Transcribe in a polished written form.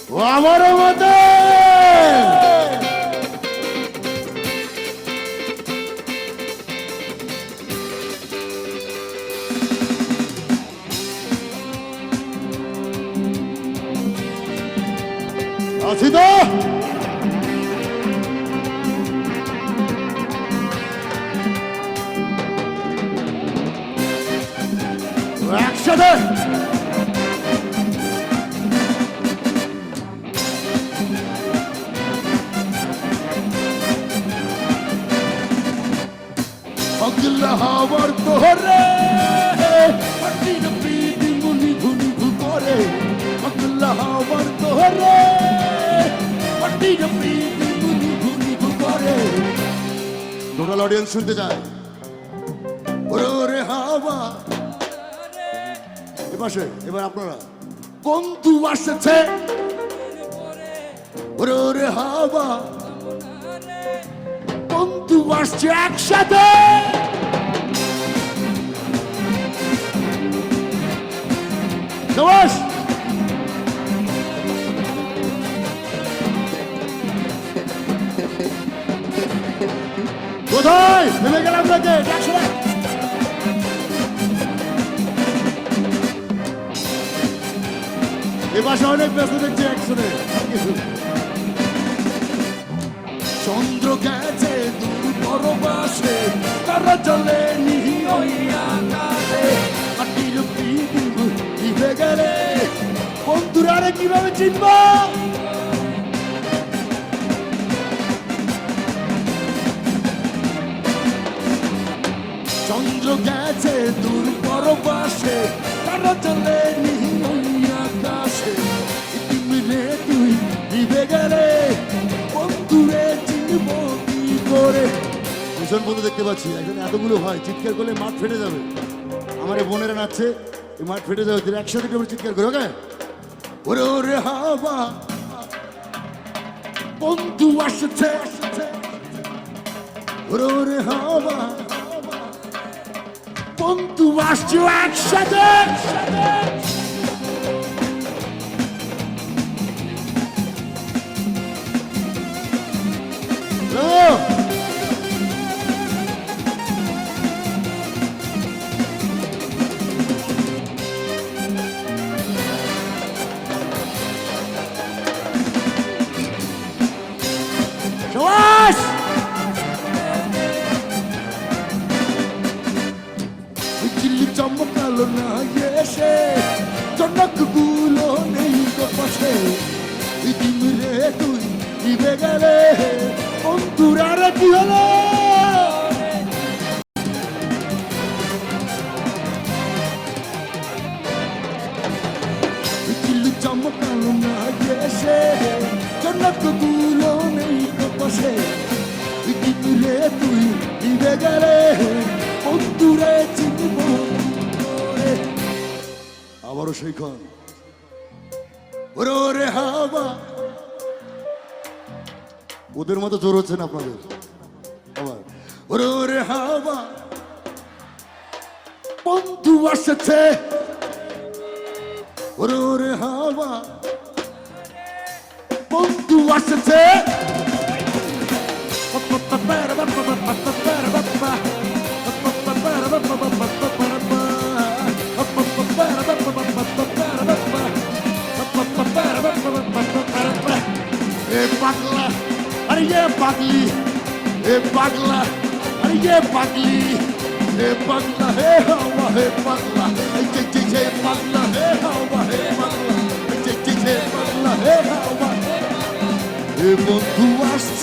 ও আমার মতে আছি তো একসাথে अगला हवर तोहरे पट्टी न प्रीति मुनि धुनि भुकोरे अगला हवर तोहरे पट्टी न प्रीति मुनि धुनि भुकोरे টোটাল অডিয়েন্স শুনতে যায় ওরে ওরে হাওয়া এপাশে এবার আপনারা বন্ধু আসছে ওরে ওরে হাওয়া বন্ধু আসছে একসাথে নমস্কার কোথায় নেমে গেলাম নাকি একসাথে এ পাশে অনেক ব্যস্ত দেখছি একসাথে চন্দ্র গেছে দূর পরবাসে তারা চলে নিহি ওই আকাশে মাটির পিবে গেলে বন্ধুরা রে কিভাবে চিনব চন্দ্র গেছে দূর পরবাসে তারা চলে নিহি ওই আকাশে রে তুই নিভে গেলে বন্ধুরে চিনব কি করে ভীষণ বন্ধু দেখতে পাচ্ছি একজন এতগুলো হয় চিৎকার করলে মাঠ ফেটে যাবে আমার এই বোনেরা নাচছে এই মাঠ ফেটে যাবে তুই একসাথে একটু চিৎকার করে ওকে ওরে ওরে হাওয়া বন্ধু আসছে ওরে ওরে হাওয়া বন্ধু আসছে একসাথে চমকালো না এসে চনক গুলো নেই তো পাশে রে তুই নিভে গেলে বন্ধুরা রে কি হলো চমকালো না এসে চনক গুলো নেই তো পাশে রে তুই নিভে গেলে বন্ধুরে চিনব আবারও সেইখান ওরে ওরে হাওয়া ওদের মতো জোর হচ্ছে না আপনাদের আবার ওরে ওরে হাওয়া বন্ধু আসছে ওরে ওরে হাওয়া বন্ধু আসছে পাগলা আরে ये পাগলি এ পাগলা আরে ये পাগলি এ পাগলা হে হাওয়া হে পাগলা এই যে পাগলা হে হাওয়া হে পাগলা এই যে পাগলা হে হাওয়া এ বন্ধু আসছে